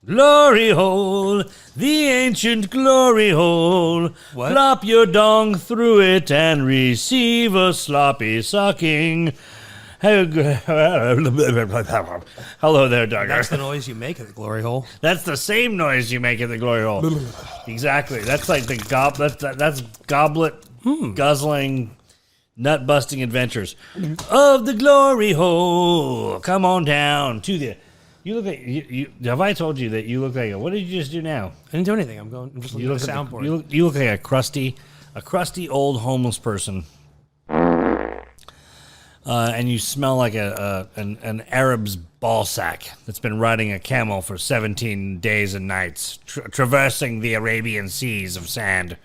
Glory hole, the ancient glory hole. What? Flop your dong through it and receive a sloppy sucking. Hello there, Duggar. That's the noise you make at the glory hole. That's the same noise you make in the glory hole. Exactly. That's like the that's goblet guzzling, nut busting adventures of the glory hole. Come on down to the. You look like you. Have I told you that you look like a? What did you just do now? I didn't do anything. I'm just looking at the soundboard. You look like a crusty old homeless person. And you smell like an Arab's ball sack that's been riding a camel for 17 days and nights, traversing the Arabian seas of sand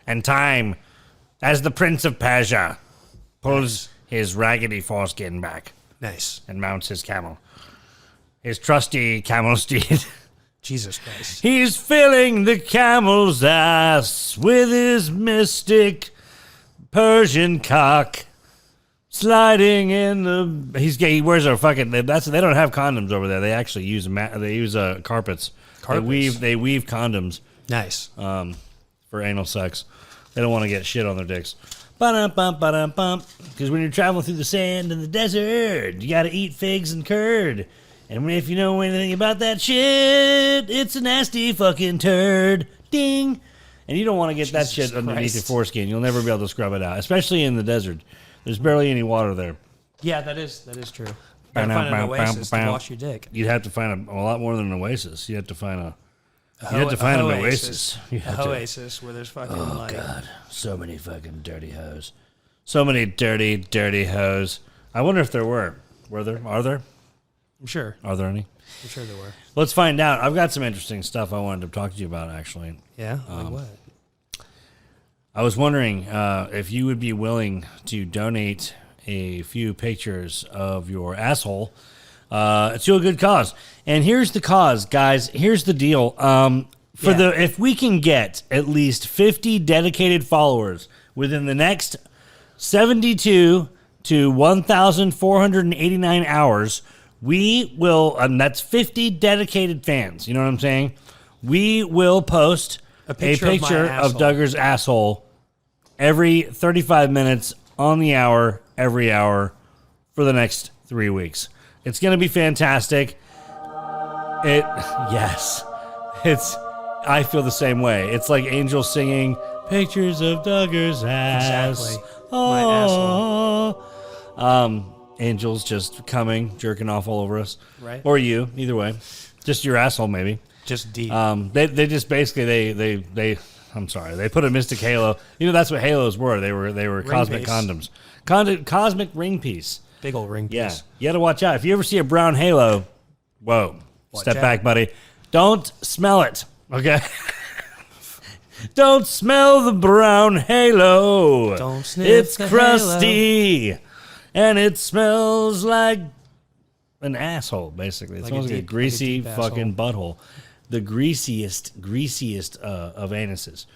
and time, as the Prince of Persia pulls his raggedy foreskin back. Nice. And mounts his camel. His trusty camel steed. Jesus Christ. He's filling the camel's ass with his mystic Persian cock. Sliding in the, he wears a fucking. They don't have condoms over there. They actually use carpets. They weave condoms. Nice. For anal sex. They don't want to get shit on their dicks. Because when you're traveling through the sand and the desert, you got to eat figs and curd. And if you know anything about that shit, it's a nasty fucking turd. Ding. And you don't want to get that shit underneath your foreskin. You'll never be able to scrub it out, especially in the desert. There's barely any water there. Yeah, that is true. You gotta find an oasis to wash your dick. You'd have to find a lot more than an oasis. You have to find an oasis. A oasis where there's fucking light. Oh, God. So many fucking dirty hoes. So many dirty, dirty hoes. I wonder if there were. Are there? I'm sure. Are there any? I'm sure there were. Let's find out. I've got some interesting stuff I wanted to talk to you about, actually. Yeah? Like what? I was wondering if you would be willing to donate a few pictures of your asshole to a good cause. And here's the cause, guys. Here's the deal. If we can get at least 50 dedicated followers within the next 72 to 1,489 hours, we will, and that's 50 dedicated fans. You know what I'm saying? We will post a picture of Duggar's asshole every 35 minutes on the hour, every hour for the next 3 weeks. It's going to be fantastic. I feel the same way. It's like angels singing pictures of Duggar's ass. Exactly. My asshole. Angels just coming, jerking off all over us. Right. Or you, either way. Just your asshole, maybe. Just deep. They just basically they I'm sorry, they put a mystic halo. You know, that's what halos were. They were cosmic condoms. Cosmic ring piece. Big old ring piece. Yeah. You got to watch out. If you ever see a brown halo, whoa. Step back, buddy. Don't smell it. Okay? Don't smell the brown halo. Don't sniff It's the crusty. Halo. And it smells like an asshole, basically. It smells like a greasy fucking butthole. The greasiest of anuses.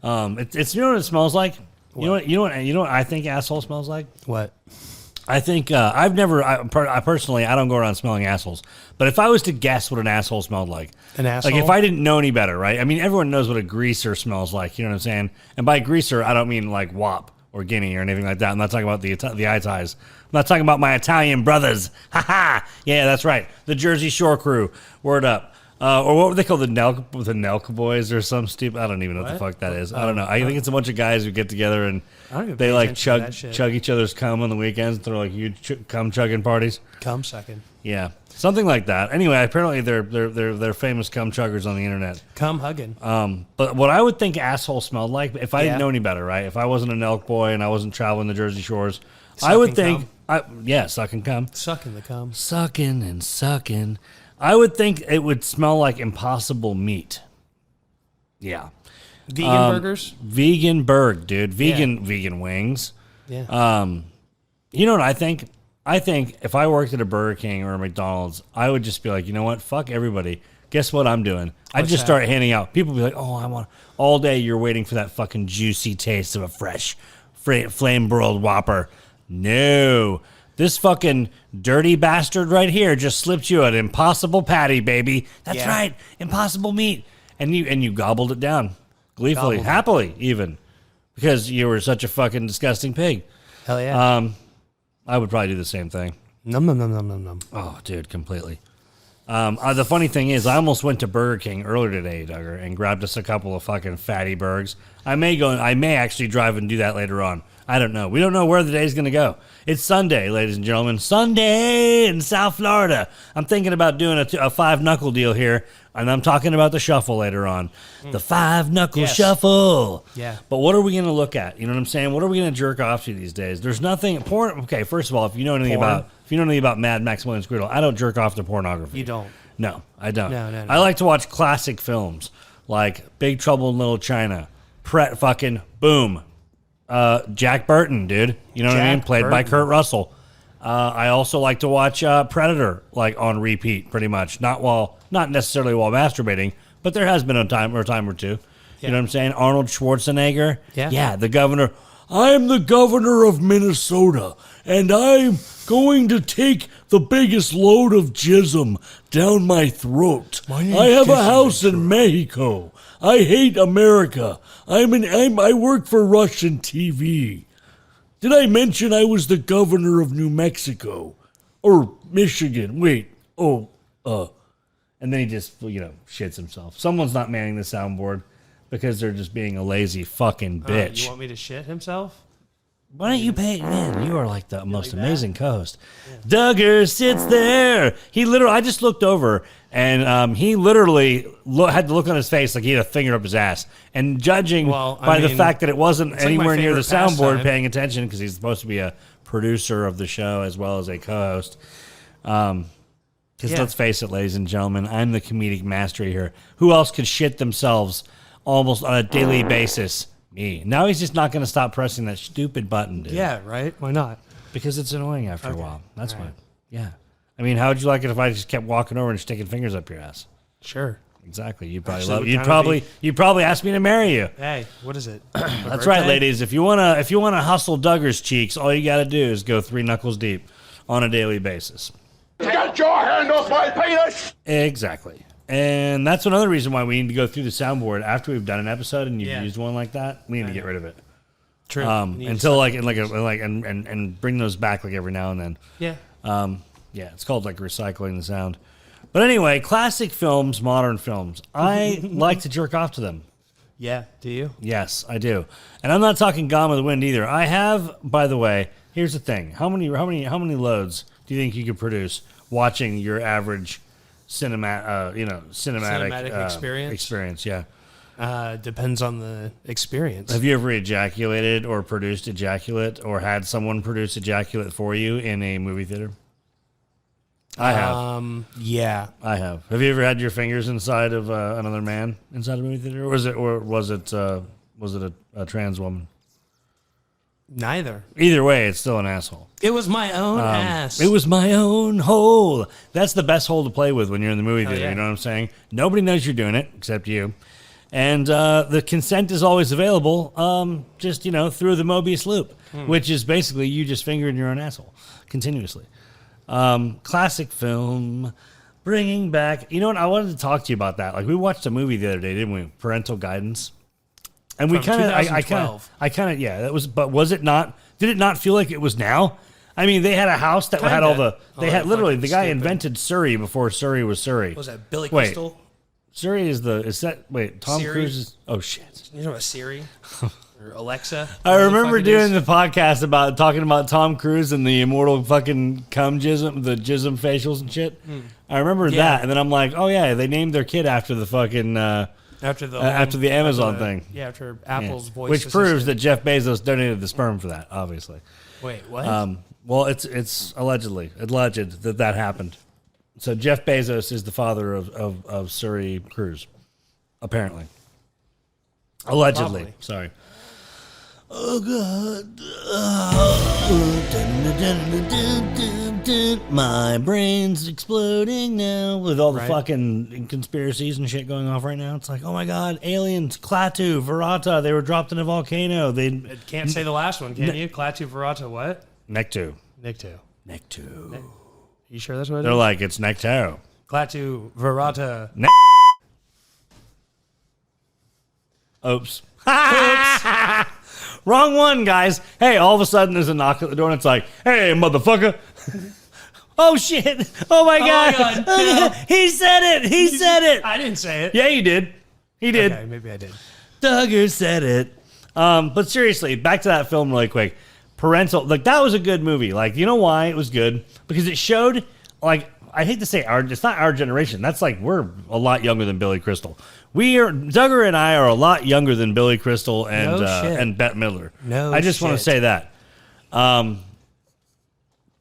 It's you know what it smells like? What? You know what I think asshole smells like? What? I think I personally don't go around smelling assholes. But if I was to guess what an asshole smelled like, like if I didn't know any better, right? I mean, everyone knows what a greaser smells like. You know what I'm saying? And by greaser, I don't mean like WAP or Guinea or anything like that. I'm not talking about the ties. I'm not talking about my Italian brothers. Ha ha! Yeah, that's right. The Jersey Shore crew. Word up. Or what would they call the Nelk boys or some stupid? I don't even know what the fuck that is. I don't know. I think it's a bunch of guys who get together and they like chug each other's cum on the weekends. They're like huge cum chugging parties. Cum sucking. Yeah, something like that. Anyway, apparently they're famous cum chuggers on the internet. Cum hugging. But what I would think asshole smelled like, if I didn't know any better, right? If I wasn't an elk boy and I wasn't traveling the Jersey Shores, I would think, sucking cum. Sucking the cum. Sucking and sucking. I would think it would smell like impossible meat. Yeah. Vegan burgers? Vegan burg, dude. Vegan wings. Yeah. You know what I think? I think if I worked at a Burger King or a McDonald's, I would just be like, you know what? Fuck everybody. Guess what I'm doing? I'd just start handing out. People would be like, oh, I want all day you're waiting for that fucking juicy taste of a fresh flame broiled Whopper. No. This fucking dirty bastard right here just slipped you an impossible patty, baby. That's right, impossible meat. And you gobbled it down gleefully, happily even, because you were such a fucking disgusting pig. Hell yeah. I would probably do the same thing. Num num num num num num. Oh, dude, completely. The funny thing is, I almost went to Burger King earlier today, Duggar, and grabbed us a couple of fucking fatty burgers. I may actually drive and do that later on. I don't know. We don't know where the day's going to go. It's Sunday, ladies and gentlemen. Sunday in South Florida. I'm thinking about doing a five-knuckle deal here, and I'm talking about the shuffle later on. The five-knuckle shuffle. Yeah. But what are we going to look at? You know what I'm saying? What are we going to jerk off to these days? There's nothing. Porn. Okay, first of all, if you know anything about Mad Maximilien Skreedle, I don't jerk off to pornography. You don't. No, I don't. No. I like to watch classic films like Big Trouble in Little China, fucking Boom, Jack Burton, dude. You know what I mean? Played by Kurt Russell. I also like to watch Predator, like on repeat, pretty much. Not necessarily while masturbating, but there has been a time or two. You know what I'm saying? Arnold Schwarzenegger. Yeah, the governor. I'm the governor of Minnesota, and I'm going to take the biggest load of jism down my throat. I have a house in Mexico. I hate America. I work for Russian TV. Did I mention I was the governor of New Mexico? Or Michigan? Wait. And then he just, shits himself. Someone's not manning the soundboard because they're just being a lazy fucking bitch. You want me to shit himself? Why don't you pay? Man, you are like the most amazing co-host. Yeah. Duggar sits there. I just looked over, and he literally had to look on his face like he had a finger up his ass. And judging by the fact that it wasn't anywhere near the soundboard paying attention, because he's supposed to be a producer of the show as well as a co-host. Because let's face it, ladies and gentlemen, I'm the comedic master here. Who else could shit themselves almost on a daily basis? Me. Now he's just not going to stop pressing that stupid button, dude. Yeah, right? Why not? Because it's annoying after a while. That's why. Yeah. I mean, how would you like it if I just kept walking over and sticking fingers up your ass? Sure. Exactly. You'd probably ask me to marry you. Hey, what is it? That's right, ladies. If you wanna hustle Duggar's cheeks, all you got to do is go 3 knuckles deep on a daily basis. Get your hand off my penis! Exactly. And that's another reason why we need to go through the soundboard after we've done an episode and you've used one like that. We need to get rid of it. True. Until and bring those back like every now and then. Yeah. It's called like recycling the sound. But anyway, classic films, modern films. I like to jerk off to them. Yeah. Do you? Yes, I do. And I'm not talking Gone with the Wind either. I have, by the way, here's the thing. How many loads do you think you could produce watching your average cinematic experience? Yeah. Depends on the experience. Have you ever ejaculated or produced ejaculate or had someone produce ejaculate for you in a movie theater? I have. Yeah. I have. Have you ever had your fingers inside of another man inside a movie theater, or was it a trans woman? Neither. Either way, it's still an asshole. It was my own ass. It was my own hole. That's the best hole to play with when you're in the movie theater. Yeah. You know what I'm saying? Nobody knows you're doing it except you. And the consent is always available, just, through the Mobius loop, which is basically you just fingering your own asshole continuously. Classic film, bringing back... You know what? I wanted to talk to you about that. Like, we watched a movie the other day, didn't we? Parental Guidance. And we kind of, that was, but was it not, did it not feel like it was now? I mean, they had a house that had all the, the guy invented Surrey before Surrey was Surrey. Was that Billy Crystal? Surrey Tom Siri? Cruise is, oh shit. You know about Siri? Or Alexa? I remember doing the podcast talking about Tom Cruise and the immortal fucking cum jism, the jism facials and shit. I remember that, and then I'm like, oh yeah, they named their kid after the fucking, after the Amazon thing. Yeah, after Apple's voice which assistant. proves that Jeff Bezos donated the sperm for that, obviously. Wait, what? Well, it's alleged that happened. So Jeff Bezos is the father of Surrey Cruise, apparently. Allegedly. Probably. Sorry. Oh, God. My brain's exploding now with all the fucking conspiracies and shit going off right now. It's like, oh, my God, aliens, Klaatu, Verata, they were dropped in a volcano. Can't say the last one, can you? Klaatu, Verata, what? Nektu. Necto. You sure that's what it They're is? like, it's Necto. Clatu Verata. Oops. Wrong one, guys. Hey, all of a sudden there's a knock at the door and it's like, hey, motherfucker. Oh, shit. Oh, my God. No. He said it. He said it. I didn't say it. Yeah, you did. He did. Okay, maybe I did. Duggar said it. But seriously, back to that film really quick. Parental, like, that was a good movie. Like, you know why it was good? Because it showed, like, I hate to say it's not our generation. That's like, we're a lot younger than Billy Crystal. Duggar and I are a lot younger than Billy Crystal and Bette Midler. I just want to say that.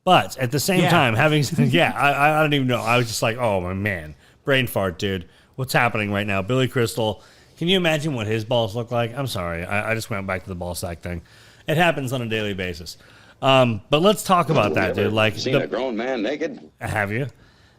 But at the same time, having, I don't even know. I was just like, oh, my man, brain fart, dude. What's happening right now? Billy Crystal, can you imagine what his balls look like? I'm sorry. I just went back to the ball sack thing. It happens on a daily basis. But let's talk about that, dude. Like, seen a grown man naked? Have you?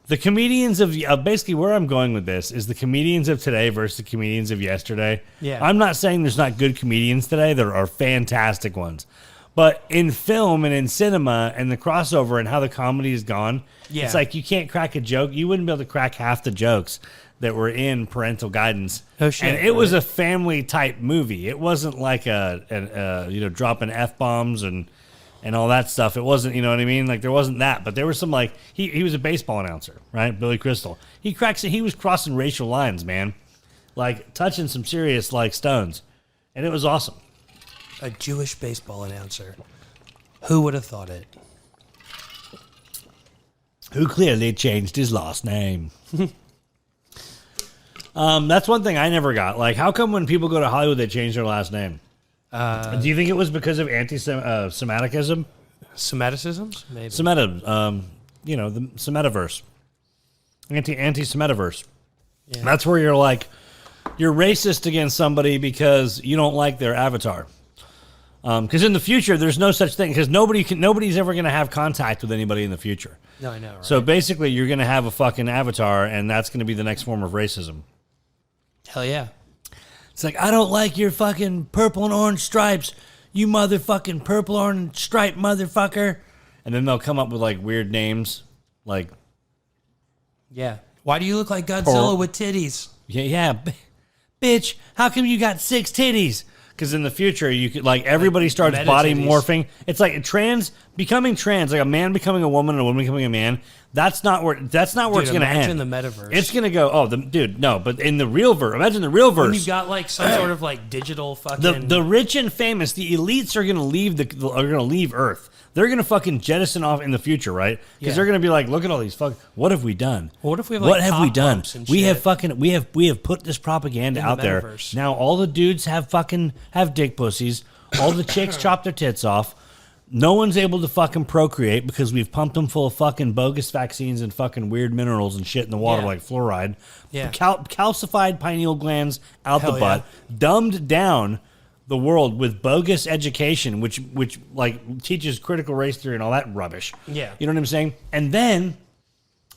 The comedians of basically where I'm going with this is the comedians of today versus the comedians of yesterday. Yeah. I'm not saying there's not good comedians today. There are fantastic ones. But in film and in cinema and the crossover and how the comedy is gone, it's like you can't crack a joke. You wouldn't be able to crack half the jokes that were in Parental Guidance. Oh, shit, and it was a family type movie. It wasn't like dropping F-bombs and all that stuff. It wasn't, you know what I mean? Like, there wasn't that. But there was some, like, he was a baseball announcer, right? Billy Crystal. He was crossing racial lines, man. Like, touching some serious, like, stones. And it was awesome. A Jewish baseball announcer. Who would have thought it? Who clearly changed his last name. That's one thing I never got. Like, how come when people go to Hollywood, they change their last name? Do you think it was because of anti-Semiticism? Semiticisms? Maybe. The Semitiverse. Anti-Semitiverse. Yeah. That's where you're like, you're racist against somebody because you don't like their avatar. Because in the future, there's no such thing. Because nobody's ever going to have contact with anybody in the future. No, I know, right? So basically, you're going to have a fucking avatar, and that's going to be the next form of racism. Hell yeah. It's like, I don't like your fucking purple and orange stripes, you motherfucking purple orange stripe motherfucker. And then they'll come up with like weird names, like, yeah. Why do you look like Godzilla with titties? Yeah. Bitch, how come you got 6 titties? Because in the future, you could, like, everybody starts body morphing. It's like becoming trans, like a man becoming a woman and a woman becoming a man. That's not where it's going to end. Imagine the metaverse. It's going to go, but in the real verse, imagine the real verse. When you've got like some sort of like digital fucking. The rich and famous, the elites are going to leave Earth. They're going to fucking jettison off in the future, right? Because they're going to be like, look at all these what have we done? Well, what if we have like what have we done? We have put this propaganda out there. Now all the dudes have dick pussies. All the chicks chop their tits off. No one's able to fucking procreate because we've pumped them full of fucking bogus vaccines and fucking weird minerals and shit in the water like fluoride. Yeah. Calcified pineal glands out the butt. Dumbed down the world with bogus education, which like teaches critical race theory and all that rubbish. Yeah. You know what I'm saying? And then,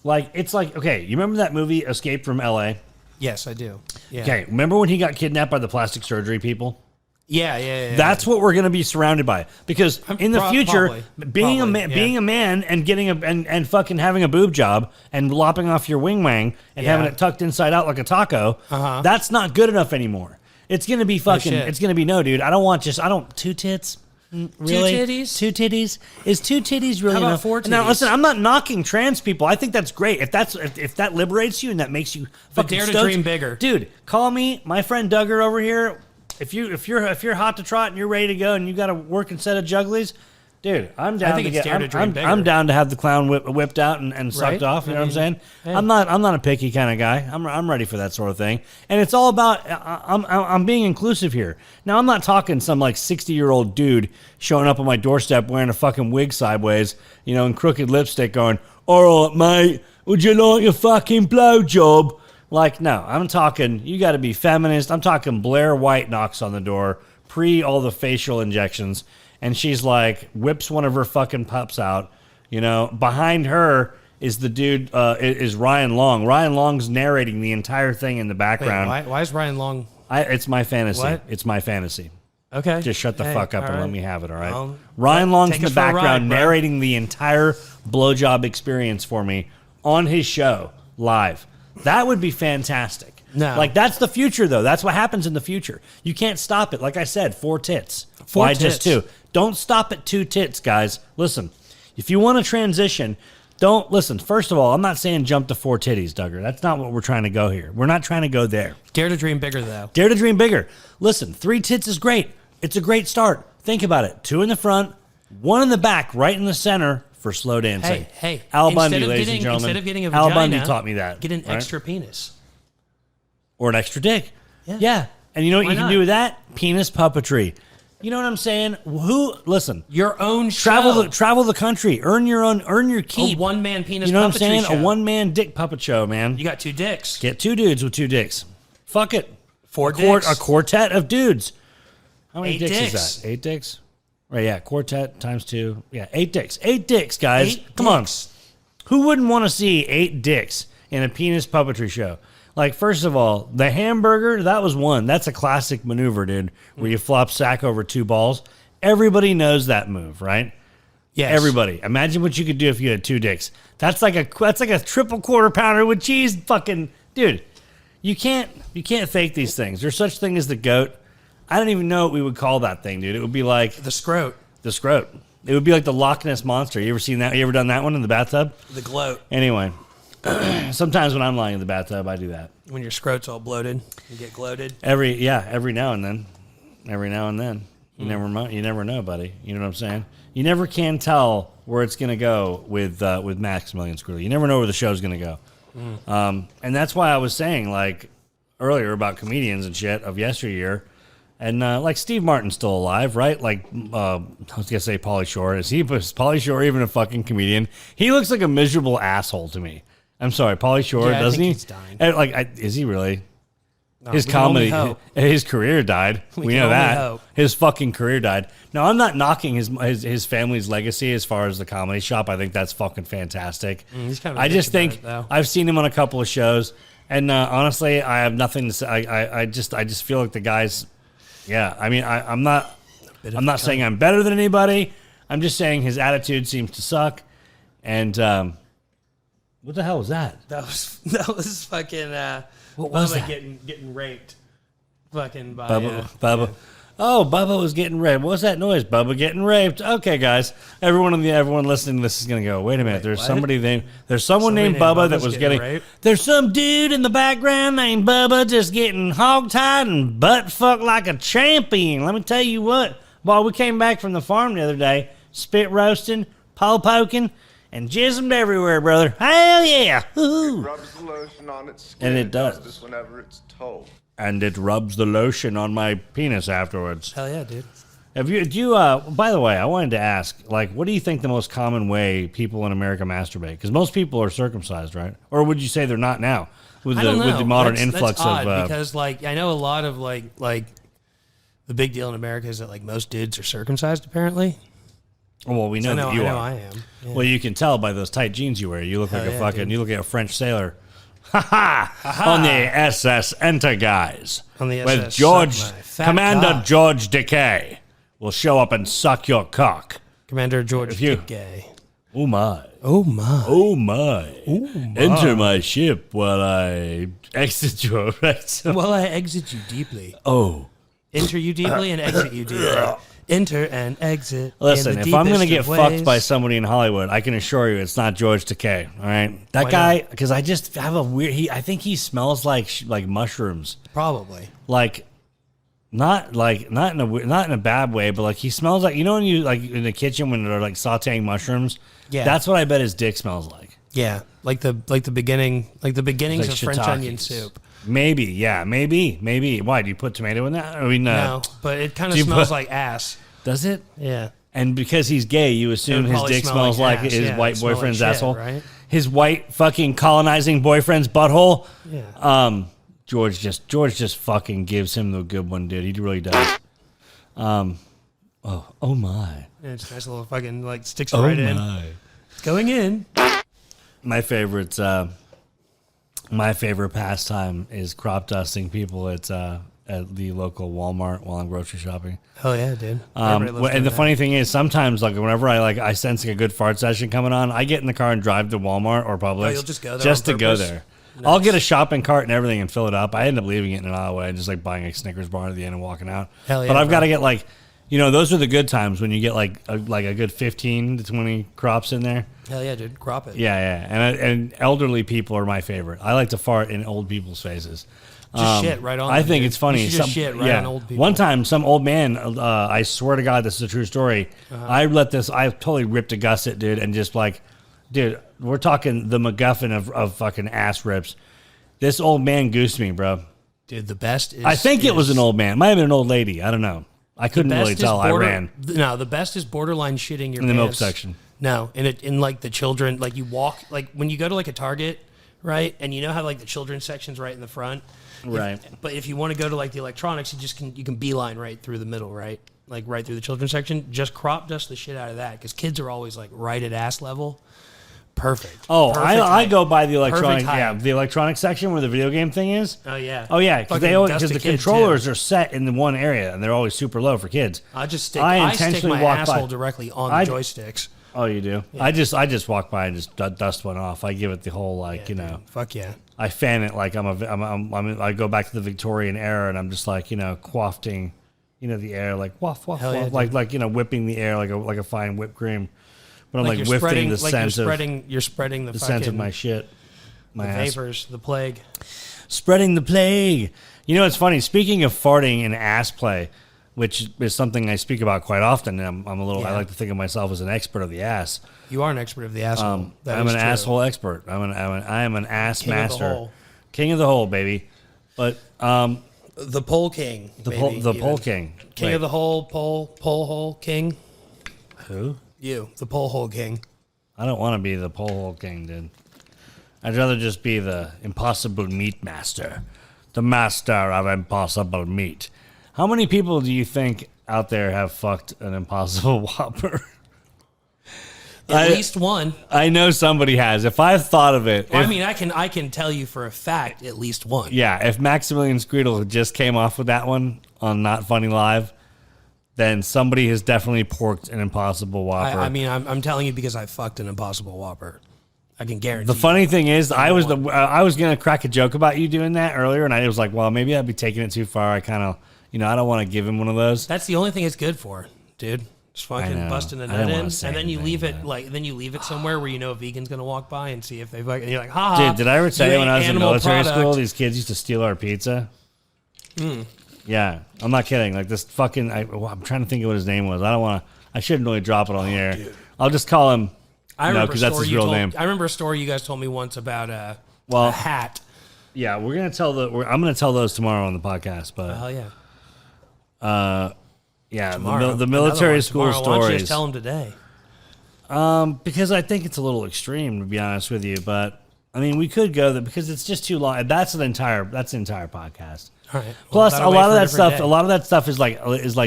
like, it's like, okay, you remember that movie Escape from L.A.? Yes, I do. Yeah. Okay, remember when he got kidnapped by the plastic surgery people? Yeah. That's what we're going to be surrounded by, because in the future, being a man and getting and fucking having a boob job and lopping off your wing wang and having it tucked inside out like a taco, that's not good enough anymore. It's going to be fucking. It's going to be no, dude. I don't want 2 tits. Really? 2 titties? 2 titties? Is 2 titties really How about enough? 4 titties? Now, listen, I'm not knocking trans people. I think that's great. If that liberates you and that makes you fucking dare to stoked, dream bigger. dude. Call me, my friend Duggar over here. If you're hot to trot and you're ready to go and you got a working set of jugglies, dude, I'm down to get. I'm down to have the clown whipped out and sucked off. You know what I'm saying? Hey. I'm not a picky kind of guy. I'm ready for that sort of thing. And it's all about I'm being inclusive here. Now I'm not talking some like 60-year-old dude showing up on my doorstep wearing a fucking wig sideways, you know, and crooked lipstick, going, "All right, mate, would you like a fucking blowjob?" Like, no, I'm talking, you got to be feminist. I'm talking Blair White knocks on the door, pre all the facial injections, and she's like, whips one of her fucking pups out. You know, behind her is the dude, is Ryan Long. Ryan Long's narrating the entire thing in the background. Wait, why is Ryan Long? It's my fantasy. What? It's my fantasy. Okay. Just shut the fuck up all and let right. me have it, all right? Well, Ryan Long's take in the us for a ride, background bro. narrating the entire blowjob experience for me on his show live. That would be fantastic. No. Like, that's the future, though. That's what happens in the future. You can't stop it. Like I said, 4 tits. Why just 2? Don't stop at 2 tits, guys. Listen, if you want to transition, don't listen. First of all, I'm not saying jump to 4 titties, Duggar. That's not what we're trying to go here. We're not trying to go there. Dare to dream bigger, though. Dare to dream bigger. Listen, 3 tits is great. It's a great start. Think about it. 2 in the front, 1 in the back, right in the center for slow dancing. Hey. Al instead Bundy, of ladies getting- and gentlemen. instead of getting a Al vagina, Bundy taught me that. Get an right? extra penis. Or an extra dick. Yeah. And you know what Why you can not? do with that? Penis puppetry. You know what I'm saying? Listen. Your own show. Travel the country. Earn your keep. A one-man penis You know what I'm puppetry saying? show. A one-man dick puppet show, man. You got 2 dicks. Get 2 dudes with 2 dicks. Fuck it. 4 dicks. A quartet of dudes. How many 8 dicks dicks. is that? 8 dicks? Right, yeah. Quartet times 2. Yeah, 8 dicks. 8 dicks, guys. 8 Come dicks. on. Who wouldn't want to see 8 dicks in a penis puppetry show? Like, first of all, the hamburger, that was one. That's a classic maneuver, dude, where you flop sack over 2 balls. Everybody knows that move, right? Yes. Everybody. Imagine what you could do if you had 2 dicks. That's like a triple quarter pounder with cheese. Fucking dude, you can't fake these things. There's such thing as the goat. I don't even know what we would call that thing, dude. It would be like The scrote. the scrote. It would be like the Loch Ness monster. You ever seen that? You ever done that one in the bathtub? The gloat. Anyway, sometimes when I'm lying in the bathtub, I do that. When your scrote's all bloated, you get gloated. Every now and then. You never know, buddy. You know what I'm saying? You never can tell where it's gonna go with Maximilien Skreedle. You never know where the show's gonna go. And that's why I was saying like earlier about comedians and shit of yesteryear. And like Steve Martin's still alive, right? Like I was gonna say Pauly Shore. Is Pauly Shore even a fucking comedian? He looks like a miserable asshole to me. I'm sorry, Pauly Shore, Yeah, I doesn't think he? he's dying. Is he really? No, His we can only comedy, hope. his career died. We can know only that. hope. His fucking career died. Now, I'm not knocking his family's legacy as far as the comedy shop. I think that's fucking fantastic. He's kind of a I just bitch think about it, though. I've seen him on a couple of shows, and honestly, I have nothing to say. I just feel like the guy's. Yeah, I mean, I'm not saying I'm better than anybody. I'm just saying his attitude seems to suck. And what the hell was that? That was fucking. What was Bubba that? getting raped? Fucking by Bubba. Oh, Bubba was getting raped. What was that noise? Bubba getting raped. Okay, guys. Everyone listening to this is gonna go. Wait a minute. There's what? someone named Bubba that Bubba's was getting getting. raped? There's some dude in the background named Bubba just getting hogtied and butt fucked like a champion. Let me tell you what. Boy, we came back from the farm the other day, spit roasting, pole poking, and jismed everywhere, brother. Hell yeah! Woo-hoo. Rubs the lotion on its skin. And it does. This whenever it's told. And it rubs the lotion on my penis afterwards. Hell yeah, dude. By the way, I wanted to ask, like, what do you think the most common way people in America masturbate? Because most people are circumcised, right? Or would you say they're not now with I don't know. the modern That's influx odd of? Because like I know a lot of like the big deal in America is that like most dudes are circumcised apparently. Well, we know I know, that you I know are. I am. Yeah. Well, you can tell by those tight jeans you wear. You look like Hell a yeah, fucking. dude. You look like a French sailor. Ha ha! On the SS Enterprise, On the with SS George Suck My Fat Commander Cock. George Decay will show up and suck your cock. Commander George you- Gay. Oh my! Oh my. Oh my! Enter my ship while I exit your vessel. Well, I exit you deeply. Oh, Enter you deeply and exit you deeply. Enter and exit. listen! in the If I'm gonna deepest get of fucked ways. by somebody in Hollywood, I can assure you it's not George Takei. All right, that Why guy, not? because I just have a weird. I think he smells like mushrooms. Probably. Like, not in a bad way, but like he smells like, you know when you like in the kitchen when they're like sautéing mushrooms. Yeah. That's what I bet his dick smells like. Yeah, like the beginnings Like of French onion shiitakes. soup. Maybe, yeah, maybe. Why do you put tomato in that? I mean, No, but it kind do of you smells put- like ass. does it? Yeah. And because he's gay, you assume It would his probably dick smell smells like like ass. his Yeah, white it'd smell like boyfriend's shit, asshole. right? His white fucking colonizing boyfriend's butthole. Yeah. George just fucking gives him the good one, dude. He really does. Oh my. Yeah, it's a nice little fucking like sticks it right in. It's going in. My favorite pastime is crop dusting people at at the local Walmart while I'm grocery shopping. Hell yeah, dude. And the funny thing is, sometimes like whenever I sense like a good fart session coming on, I get in the car and drive to Walmart or Publix. You'll just go there just on to go purpose? there. Nice. I'll get a shopping cart and everything and fill it up. I end up leaving it in an aisle and just like buying a Snickers bar at the end and walking out. Hell yeah, but I've got to bro. get like, those are the good times when you get like a good 15 to 20 crops in there. Hell yeah, dude. Crop it. Yeah. And elderly people are my favorite. I like to fart in old people's faces. Just shit right on I them, think dude. it's funny. You should just shit right on old people. One time, some old man, I swear to God, this is a true story. I totally ripped a gusset, dude, and just like, dude, we're talking the MacGuffin of fucking ass rips. This old man goosed me, bro. Dude, the best is... I think it was an old man. Might have been an old lady. I don't know. I couldn't really tell. I ran. No, the best is borderline shitting your in the milk pants. section. No, in like the children, like you walk, like when you go to like a Target, right? And you know how like the children's section's right in the front? Right. But if you want to go to like the electronics, you can beeline right through the middle, right? Like right through the children's section. Just crop dust the shit out of that because kids are always like right at ass level. Perfect. Oh, Perfect I height. go by the electronic, Perfect height. the electronic section where the video game thing is. Oh yeah. Oh yeah, because Fucking because dust the a kid, controllers too. are set in the one area and they're always super low for kids. I stick intentionally my walk asshole by. directly on the joysticks. Oh, you do? Yeah. I just walk by and just dust one off. I give it the whole like Dude, fuck yeah. I fan it like I go back to the Victorian era and I'm just like quafting, the air like waff waff Hell yeah, waff, like whipping the air like a fine whipped cream. But I'm like you're whiffing spreading, the like scent you're spreading the scent of my shit, my ass. vapors, the plague. Spreading the plague. It's funny. Speaking of farting and ass play, which is something I speak about quite often. And I'm a little. Yeah. I like to think of myself as an expert of the ass. You are an expert of the asshole. That I'm is an true. asshole expert. I am an ass King of the master, hole. king of the hole, baby. But The pole king. the maybe, pole even. king, King Wait, of the hole, pole hole king. who? You, the pole hole king. I don't want to be the pole hole king, dude. I'd rather just be the impossible meat master, the master of impossible meat. How many people do you think out there have fucked an Impossible Whopper? At least one. I know somebody has. If I've thought of it, Well, I can tell you for a fact at least one. yeah, if Maximilien Skreedle just came off with that one on Not Funny Live, then somebody has definitely porked an Impossible Whopper. I'm telling you because I fucked an Impossible Whopper. I can guarantee. The funny thing is, I was gonna crack a joke about you doing that earlier, and I was like, well, maybe I'd be taking it too far. I kind of, I don't want to give him one of those. That's the only thing it's good for, dude. Just fucking know. busting a I nut don't in, wanna say and then you anything, leave it but- then you leave it somewhere where a vegan's gonna walk by and see if they fucking. And you're like, ha ha. Dude, did I ever tell you when I was in animal military product. school, these kids used to steal our pizza? Yeah, I'm not kidding. Like this fucking, I'm trying to think of what his name was. I shouldn't really drop it on the air. Dude. I'll just call him, I remember because that's his real name. I remember a story you guys told me once about a hat. Yeah, I'm gonna tell those tomorrow on the podcast. But Hell yeah. yeah, Tomorrow. the military Another one school tomorrow. Why don't you stories. just tell them today. Because I think it's a little extreme, to be honest with you. But I mean, we could go there because it's just too long. That's the entire podcast. All right. Well, Plus, that'll a wait lot of for that different stuff. day. A lot of that stuff is like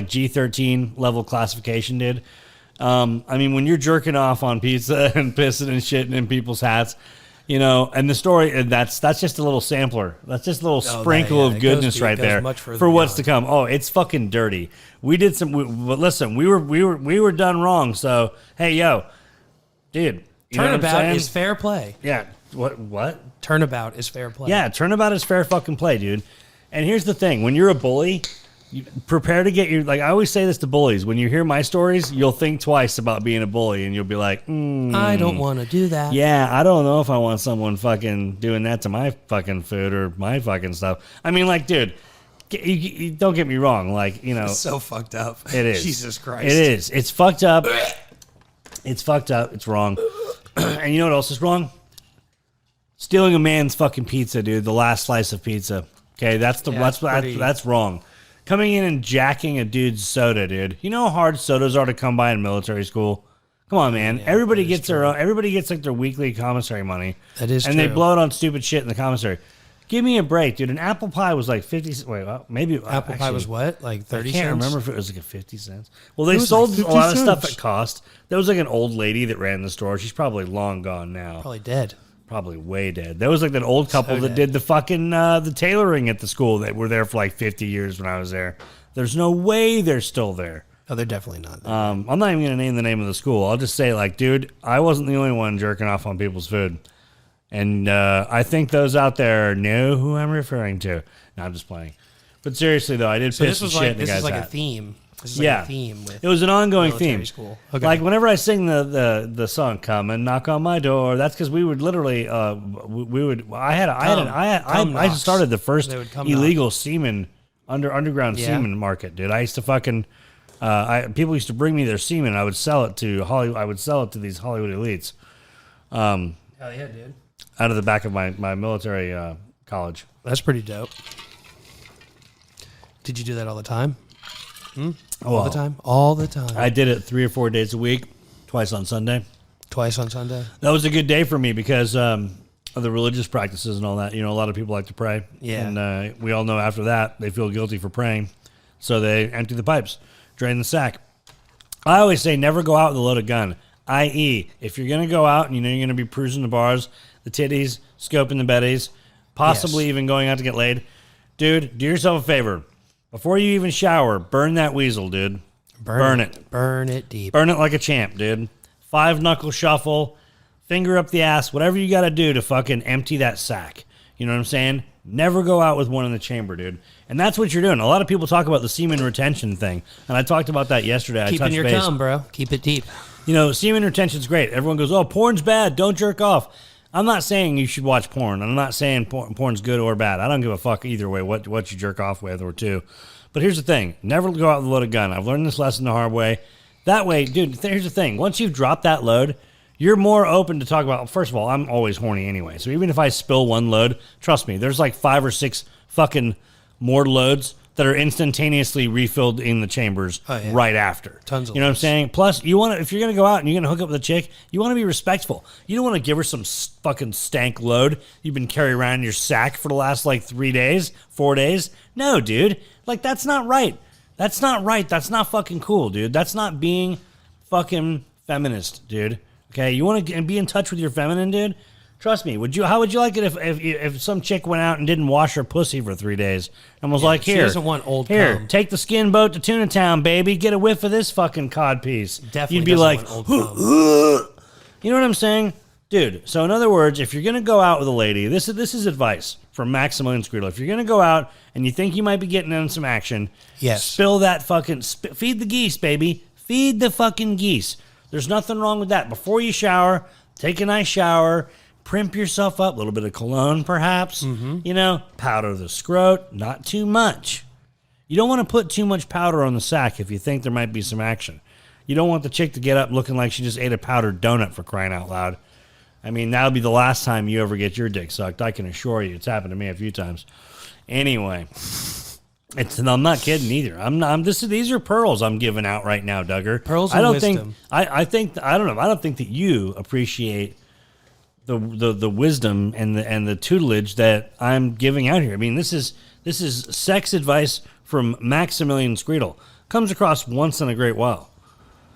G13 level classification, dude. I mean, when you're jerking off on pizza and pissing and shitting in people's hats, and the story, and that's just a little sampler. That's just a little sprinkle of goodness right there for what's to come. Oh, it's fucking dirty. We did but listen, we were done wrong. So hey, yo, dude, Turnabout is fair play. Yeah. What? Turnabout is fair play. Yeah, turnabout is fair fucking play, dude. And here's the thing: when you're a bully, you prepare to get your. Like I always say this to bullies: when you hear my stories, you'll think twice about being a bully, and you'll be like, I don't want to do that. yeah, I don't know if I want someone fucking doing that to my fucking food or my fucking stuff. I mean, like, dude, you don't get me wrong. Like, It's so fucked up. it is. Jesus Christ. It is. It's fucked up. It's fucked up. It's wrong. And you know what else is wrong? Stealing a man's fucking pizza, dude. The last slice of pizza. Okay, that's wrong. Coming in and jacking a dude's soda, dude. You know how hard sodas are to come by in military school? Come on, man. Everybody gets like their weekly commissary money. That is and true. they blow it on stupid shit in the commissary. Give me a break, dude. An apple pie was like 50. Wait, well, maybe Apple pie was what? Like 30 I cents? can't remember if it was like a 50 cents. Well, they sold like a lot of 50 stuff cents. at cost. There was like an old lady that ran the store. She's probably long gone now. Probably dead. probably way dead. There was like that old couple that dead. did the fucking the tailoring at the school that were there for like 50 years when I was there. There's no way they're still there. Oh, they're definitely not. I'm not even going to name the name of the school. I'll just say, like, dude, I wasn't the only one jerking off on people's food. And I think those out there know who I'm referring to. No, I'm just playing. But seriously, though, I did piss and shit in the guy's hat. A theme. This is like a theme with it was an ongoing theme. School. Okay. Like whenever I sing the song "Come and Knock on My Door," that's because we would literally I started the first illegal semen underground semen market, dude. I used to fucking people used to bring me their semen. I would sell it to Hollywood. I would sell it to these Hollywood elites. Hell yeah, dude! Out of the back of my military college. That's pretty dope. Did you do that all the time? All the time? All the time. I did it 3 or 4 days a week, twice on Sunday. Twice on Sunday? That was a good day for me because of the religious practices and all that. You know, a lot of people like to pray. Yeah. And we all know after that, they feel guilty for praying. So they empty the pipes, drain the sack. I always say never go out with a loaded gun, i.e., if you're going to go out and you know you're going to be cruising the bars, the titties, scoping the betties, possibly even going out to get laid, dude, do yourself a favor. Before you even shower, burn that weasel, dude. Burn it. Burn it deep. Burn it like a champ, dude. 5-knuckle shuffle, finger up the ass, whatever you got to do to fucking empty that sack. You know what I'm saying? Never go out with one in the chamber, dude. And that's what you're doing. A lot of people talk about the semen retention thing, and I talked about that yesterday. Keep in your cum, bro. Keep it deep. You know, semen retention's great. Everyone goes, oh, porn's bad. Don't jerk off. I'm not saying you should watch porn. I'm not saying porn's good or bad. I don't give a fuck either way what you jerk off with or to. But here's the thing. Never go out with a loaded gun. I've learned this lesson the hard way. That way, dude, here's the thing. Once you've dropped that load, you're more open to talk about, first of all, I'm always horny anyway. So even if I spill one load, trust me, there's like 5 or 6 fucking more loads that are instantaneously refilled in the chambers right after. Tons of You know what I'm saying? Plus, you want to, if you're going to go out and you're going to hook up with a chick, you want to be respectful. You don't want to give her some fucking stank load you've been carrying around in your sack for the last like 3 days, 4 days. No, dude. Like, that's not right. That's not right. That's not fucking cool, dude. That's not being fucking feminist, dude. Okay? You want to be in touch with your feminine, dude? Trust me. How would you like it if some chick went out and didn't wash her pussy for 3 days and was like, here, she doesn't want old here, cum. take the skin boat to Tuna Town, baby. Get a whiff of this fucking cod piece. Definitely You'd be doesn't like, want old cum. You know what I'm saying? Dude, so in other words, if you're going to go out with a lady, this is advice from Maximilien Skreedle. If you're going to go out and you think you might be getting in some action, spill that fucking, feed the geese, baby. Feed the fucking geese. There's nothing wrong with that. Before you shower, take a nice shower, primp yourself up, a little bit of cologne perhaps, you know, powder the scrot, not too much. You don't want to put too much powder on the sack if you think there might be some action. You don't want the chick to get up looking like she just ate a powdered donut, for crying out loud. I mean, that'll be the last time you ever get your dick sucked. I can assure you. It's happened to me a few times. Anyway, I'm not kidding either. These are pearls I'm giving out right now, Duggar. Pearls of wisdom. I don't think that you appreciate the wisdom and the tutelage that I'm giving out here. I mean, this is sex advice from Maximilien Skreedle. Comes across once in a great while.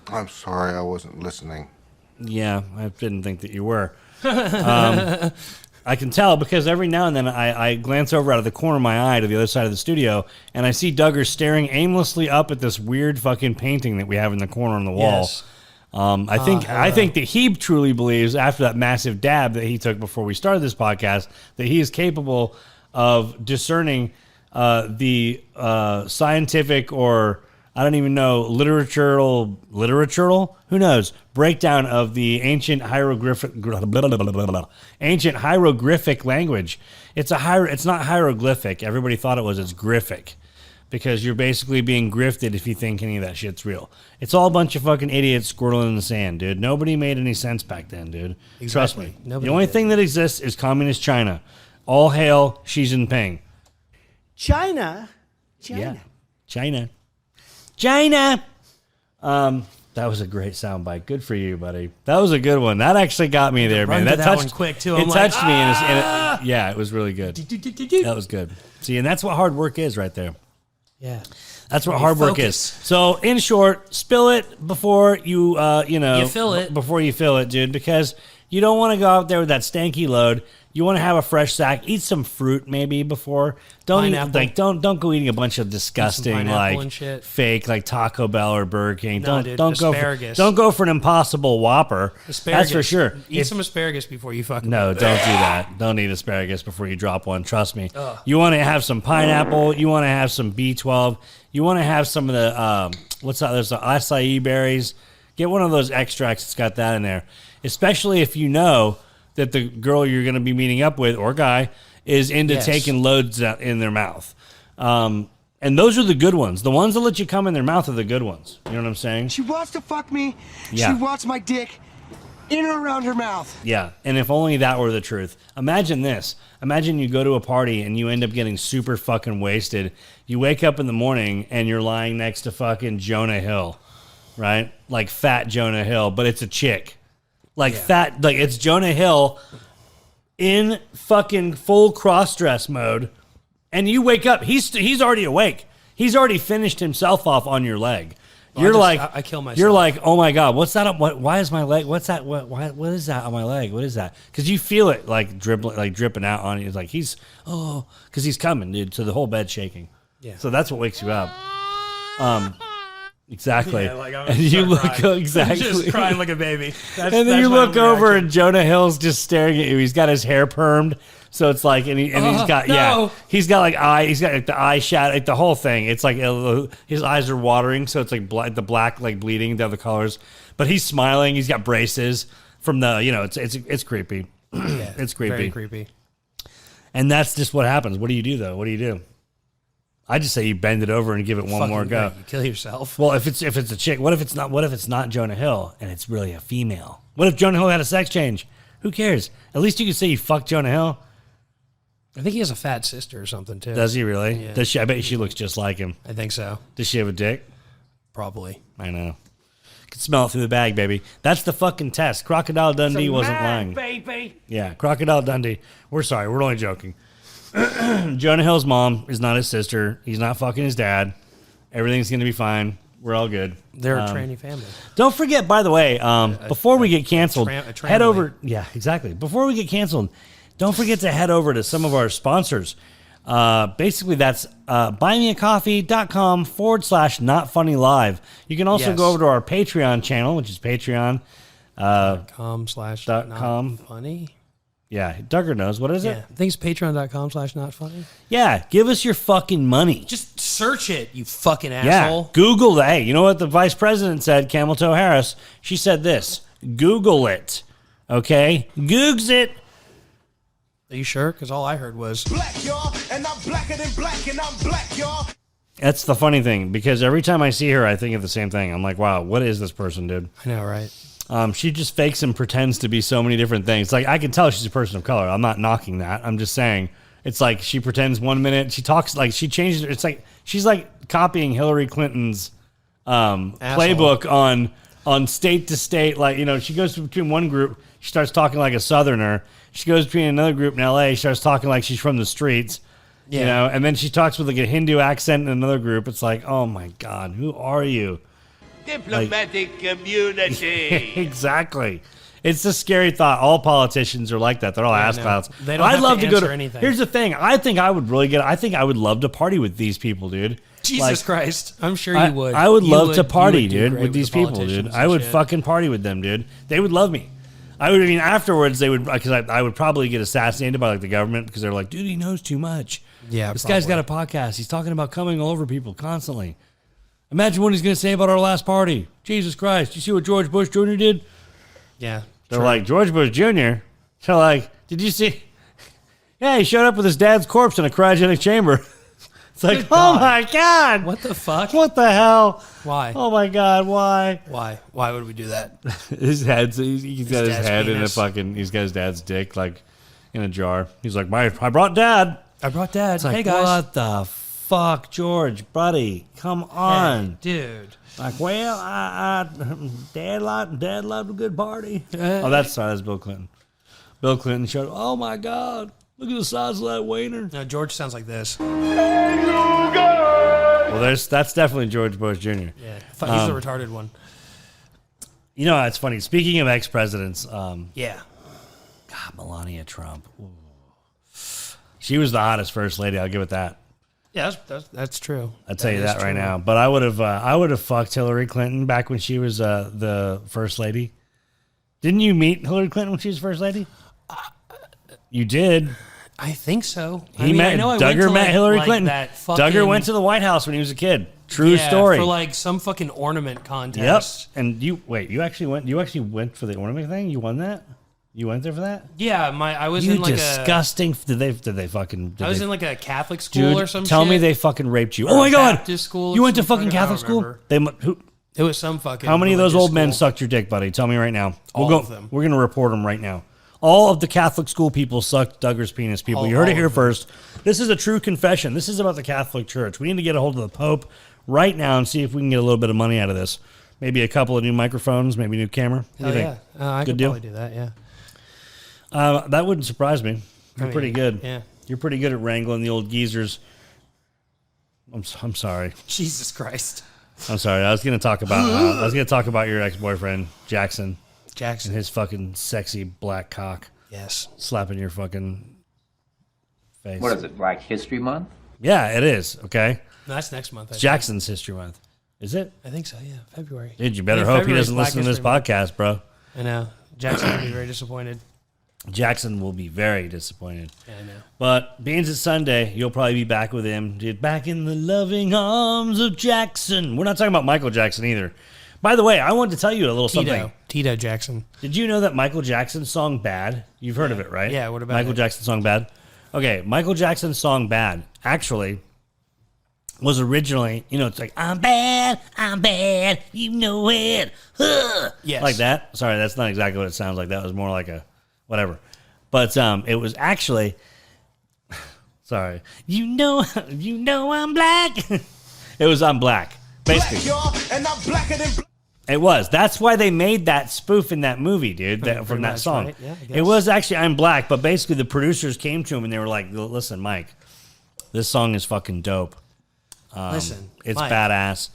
I'm sorry, I wasn't listening. Yeah, I didn't think that you were. I can tell because every now and then I glance over out of the corner of my eye to the other side of the studio and I see Duggar staring aimlessly up at this weird fucking painting that we have in the corner on the wall. Yes. I think that he truly believes after that massive dab that he took before we started this podcast that he is capable of discerning the scientific or I don't even know literatural who knows breakdown of the ancient hieroglyphic language. It's not hieroglyphic. Everybody thought it was. It's graphic. Because you're basically being grifted if you think any of that shit's real. It's all a bunch of fucking idiots squirreling in the sand, dude. Nobody made any sense back then, dude. Exactly. Trust me. Nobody the only did. thing that exists is communist China. All hail Xi Jinping. China. Yeah. China. That was a great soundbite. Good for you, buddy. That was a good one. That actually got me there, man. Run to That that touched one quick, too. It I'm touched like, me, yeah, it was really good. That was good. See, and that's what hard work is, right there. Yeah. That's what hard work is. Focus. So, in short, spill it before you fill it. You fill it. Before you fill it, dude, because You don't want to go out there with that stanky load. You want to have a fresh sack. Eat some fruit maybe before. Don't eat, Pineapple. like don't go eating a bunch of disgusting pineapple like and shit. fake like Taco Bell or Burger King. No, dude, don't asparagus. go for an Impossible Whopper. Asparagus. That's for sure. Eat some asparagus before you fucking. No, don't do that. Don't eat asparagus before you drop one. Trust me. You want to have some pineapple. You want to have some B12. You want to have some of the what's that? There's the acai berries. Get one of those extracts that's got that in there. Especially if you know that the girl you're going to be meeting up with or guy is into taking loads out in their mouth. And those are the good ones. The ones that let you come in their mouth are the good ones. You know what I'm saying? She wants to fuck me. Yeah. She wants my dick in or around her mouth. Yeah, and if only that were the truth. Imagine this. Imagine you go to a party and you end up getting super fucking wasted. You wake up in the morning and you're lying next to fucking Jonah Hill, right? Like fat Jonah Hill, but it's a chick. Like fat, like it's Jonah Hill in fucking full cross-dress mode. And you wake up, he's already awake. He's already finished himself off on your leg. You're I kill myself. You're like, oh my god, what's that? Why is my leg? What's that? What is that on my leg? What is that? Because you feel it like dripping out on you. It's like because he's coming, dude. So the whole bed's shaking. Yeah. So that's what wakes you up. Exactly. Yeah, like, I'm and gonna you start look crying. exactly, Just crying like a baby. and then you look over and Jonah Hill's just staring at you. He's got his hair permed. So it's like, and he's got, he's got like he's got like the eye shadow, like the whole thing. It's like his eyes are watering, so it's like the black like bleeding, the other colors. But he's smiling. He's got braces from the, it's creepy. Yeah, it's creepy. Very creepy. And that's just what happens. What do you do though? What do you do? I just say you bend it over and give it one more go. You kill yourself. Well, if it's a chick, what if it's not Jonah Hill and it's really a female? What if Jonah Hill had a sex change? Who cares? At least you can say you fucked Jonah Hill. I think he has a fat sister or something too. Does he really? Yeah. Does she? I bet she looks just like him. I think so. Does she have a dick? Probably. I know. Can smell it through the bag, baby. That's the fucking test. Crocodile Dundee wasn't lying. Baby. Yeah, Crocodile Dundee. We're sorry. We're only joking. Jonah Hill's mom is not his sister. He's not fucking his dad. Everything's going to be fine. We're all good. They're a tranny family. Don't forget, by the way, before we get canceled, a head over. Yeah, exactly. Before we get canceled, don't forget to head over to some of our sponsors. Basically, that's buymeacoffee.com/notfunnylive. You can also go over to our Patreon channel, which is patreon.com/not funny. Yeah, Duggar knows. What is it? I think it's patreon.com/not funny. Yeah, give us your fucking money. Just search it, you fucking Yeah, asshole. Google that. Hey, you know what the vice president said, Camel Toe Harris? She said this. Google it. Okay? Googs it. Are you sure? Because all I heard was Black, y'all, and I'm blacker than black, and I'm black, y'all. That's the funny thing, because every time I see her, I think of the same thing. I'm like, wow, what is this person, dude? I know, right? She just fakes and pretends to be so many different things. Like, I can tell she's a person of color. I'm not knocking that. I'm just saying it's like she pretends 1 minute. She talks like she changes. It's like she's like copying Hillary Clinton's playbook on state to state. Like, she goes between one group. She starts talking like a Southerner. She goes between another group in L.A. She starts talking like she's from the streets. Yeah. And then she talks with like a Hindu accent in another group. It's like, oh my God, who are you? Diplomatic community. Exactly. It's a scary thought. All politicians are like that. They're all ass clouds. They don't have to answer anything. Here's the thing. I think I would love to party with these people, dude. Jesus Christ. I'm sure you would. I would You love to party, you would do dude, great with these the people, dude. politicians I and would shit. fucking party with them, dude. They would love me. Afterwards they would, because I would probably get assassinated by like the government because they're like, dude, he knows too much. Yeah, This guy's got a podcast. He's talking about coming all over people constantly. Imagine what he's going to say about our last party. Jesus Christ. You see what George Bush Jr. did? Yeah. They're like, George Bush Jr.? They're like, did you see? Yeah, he showed up with his dad's corpse in a cryogenic chamber. It's like, oh my God. What the fuck? What the hell? Why? Oh my God, why? Why would we do that? His head's, he's got his dad's head in a penis. fucking, he's got his dad's dick like in a jar. He's like, I brought Dad. I brought Dad. It's like, hey, guys. what the fuck, George, buddy? Come on. Hey, dude. Like, well, Dad loved a good party. That's Bill Clinton. Bill Clinton showed, oh my God, look at the size of that wiener. No, George sounds like this. Well, that's definitely George Bush Jr. Yeah. He's the retarded one. You know, it's funny. Speaking of ex-presidents, Yeah. God, Melania Trump. Ooh. She was the hottest first lady. I'll give it that. Yeah, that's true. I'll tell you that right now. But I would have fucked Hillary Clinton back when she was the first lady. Didn't you meet Hillary Clinton when she was first lady? You did. I think so. Duggar met Hillary Clinton. Duggar went to the White House when he was a kid. True story. For like some fucking ornament contest. Yep. And you actually went for the ornament thing? You won that? You went there for that? Yeah, I was you in like disgusting. a Did they fucking? I was in like a Catholic school or some tell shit. me they fucking raped you. Or Oh my god! Baptist school. You went to fucking Catholic school? Who? It was some fucking. How many of those old men school. sucked your dick, buddy? Tell me right now. All of them. We're gonna report them right now. All of the Catholic school people sucked Duggar's penis. People, you heard it here first. This is a true confession. This is about the Catholic Church. We need to get a hold of the Pope right now and see if we can get a little bit of money out of this. Maybe a couple of new microphones, maybe a new camera. What do you think? I could probably do that. Yeah. That wouldn't surprise me. You're pretty good. Yeah. You're pretty good at wrangling the old geezers. I'm sorry. Jesus Christ. I'm sorry. I was going to talk about your ex-boyfriend Jackson and his fucking sexy black cock. Yes. Slapping your fucking face. What is it, Black History Month? Yeah, it is. Okay. No, that's next month. Jackson's History Month. Is it? I think so. Yeah, February. Dude, you better hope he doesn't listen to this podcast, bro. I know. Jackson will be very disappointed. Jackson will be very disappointed. Yeah, I know. But being it's Sunday, you'll probably be back with him. Dude, back in the loving arms of Jackson. We're not talking about Michael Jackson either. By the way, I wanted to tell you a little something. Tito Jackson. Did you know that Michael Jackson's song Bad? You've heard of it, right? Yeah, what about Michael Jackson's song Bad? Okay, Michael Jackson's song Bad actually was originally, it's like, I'm bad, you know it. Huh. Yes. Like that. Sorry, that's not exactly what it sounds like. That was more like a whatever. But it was actually, sorry, you know I'm black. It was I'm black, basically. Black, y'all, and I'm blacker than black. It was. That's why they made that spoof in that movie, dude, from that song. Right? Yeah, it was actually I'm black, but basically the producers came to him and they were like, listen, Mike, this song is fucking dope. Listen, it's Mike. badass.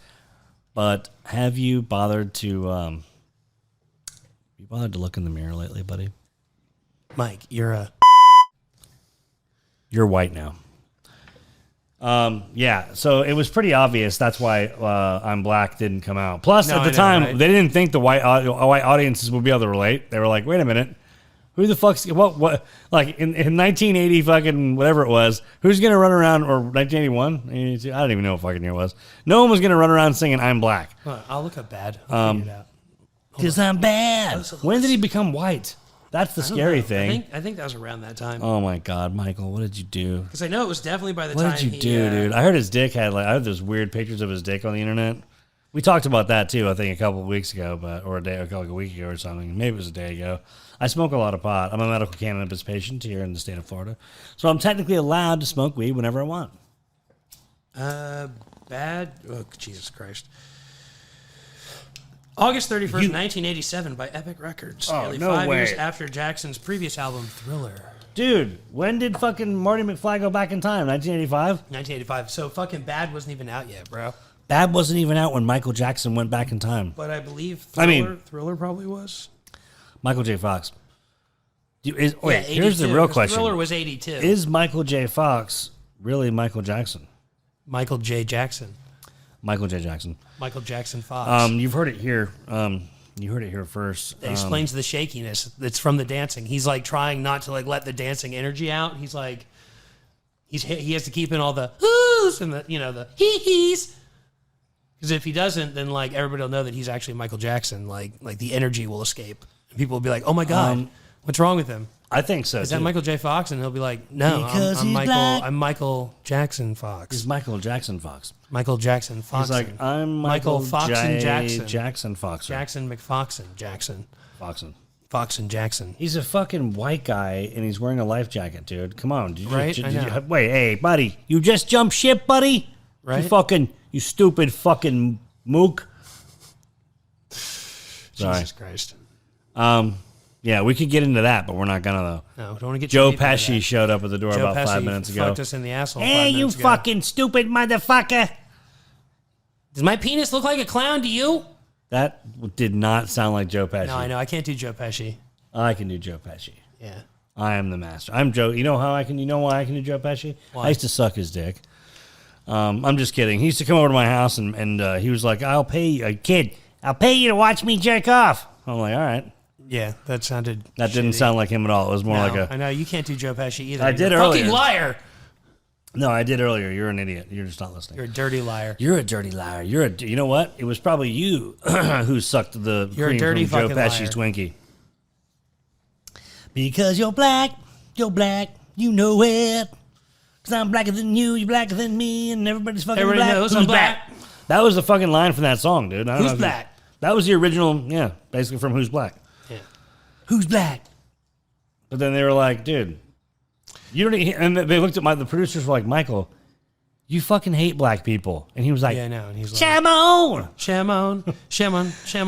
But have you bothered to look in the mirror lately, buddy? Mike, you're white now. Yeah, so it was pretty obvious. That's why I'm black didn't come out. Plus, at the time, right? they didn't think the white audiences would be able to relate. They were like, wait a minute. Who the fuck's what? Like in 1980, fucking whatever it was. Who's gonna run around or 1981? I don't even know what fucking year it was. No one was gonna run around singing "I'm black." I'll look up Bad. I'll figure it out. Because I'm bad. When did he become white? That's the scary thing. I think that was around that time. Oh my God, Michael, what did you do? Because I know it was definitely by the time. What did you do, dude? I heard his dick had I heard those weird pictures of his dick on the internet. We talked about that too, I think a couple of weeks ago, or a week ago or something. Maybe it was a day ago. I smoke a lot of pot. I'm a medical cannabis patient here in the state of Florida, so I'm technically allowed to smoke weed whenever I want. Bad. Oh, Jesus Christ. August 31st, 1987 by Epic Records. Oh, nearly no 5 years way. after Jackson's previous album, Thriller. Dude, when did fucking Marty McFly go back in time? 1985? 1985. So fucking Bad wasn't even out yet, bro. Bad wasn't even out when Michael Jackson went back in time. But I believe Thriller probably was. Michael J. Fox. Here's the 82, real question. Thriller was 82. Is Michael J. Fox really Michael Jackson? Michael J. Jackson. Michael J. Jackson. Michael Jackson Fox. You've heard it here. You heard it here first. It explains the shakiness that's from the dancing. He's like trying not to like let the dancing energy out. He's like, he has to keep in all the whoos and the the hee-hees. Because if he doesn't, then like everybody will know that he's actually Michael Jackson. Like the energy will escape. And people will be like, oh my God, what's wrong with him? I think so. Is that Michael J. Fox? And he'll be like, no, I'm Michael Jackson Fox. He's Michael Jackson Fox. Michael Jackson Fox. He's like, I'm Michael Foxen Jackson. Jackson Fox. Jackson McFoxen Jackson. Foxen. Foxen Jackson. He's a fucking white guy and he's wearing a life jacket, dude. Come on. Right? I know. Wait, hey, buddy. You just jumped ship, buddy? Right? You stupid fucking mook. Sorry. Jesus Christ. Yeah, we could get into that, but we're not gonna though. No, don't want to get Joe deep into Pesci that. showed up at the door Joe about Pesci 5 minutes ago. fucked us in the asshole. Hey, 5 you minutes ago. fucking stupid motherfucker! Does my penis look like a clown to you? That did not sound like Joe Pesci. No, I know. I can't do Joe Pesci. I can do Joe Pesci. Yeah. I am the master. I'm Joe. You know why I can do Joe Pesci? Why? I used to suck his dick. I'm just kidding. He used to come over to my house and he was like, I'll pay you, kid. I'll pay you to watch me jerk off. I'm like, all right. Yeah, that sounded. That didn't shitty. sound like him at all. It was more like a. I know you can't do Joe Pesci either. I did You're a earlier. Fucking liar. No, I did earlier. You're an idiot. You're just not listening. You're a dirty liar. You're a dirty liar. You know what? It was probably you who sucked the You're a cream dirty from Joe fucking Pesci's liar. Twinkie. Because you're black, you know it. Because I'm blacker than you, you're blacker than me, and everybody's fucking Everybody black. knows Who's I'm black? That was the fucking line from that song, dude. I don't Who's know if you- black? That was the original, yeah, basically from Who's Black. Yeah. Who's black? But then they were like, dude, you don't. And they looked at the producers were like, Michael, you fucking hate black people, and he was like, Yeah, I know. And he's like, Shamon. shame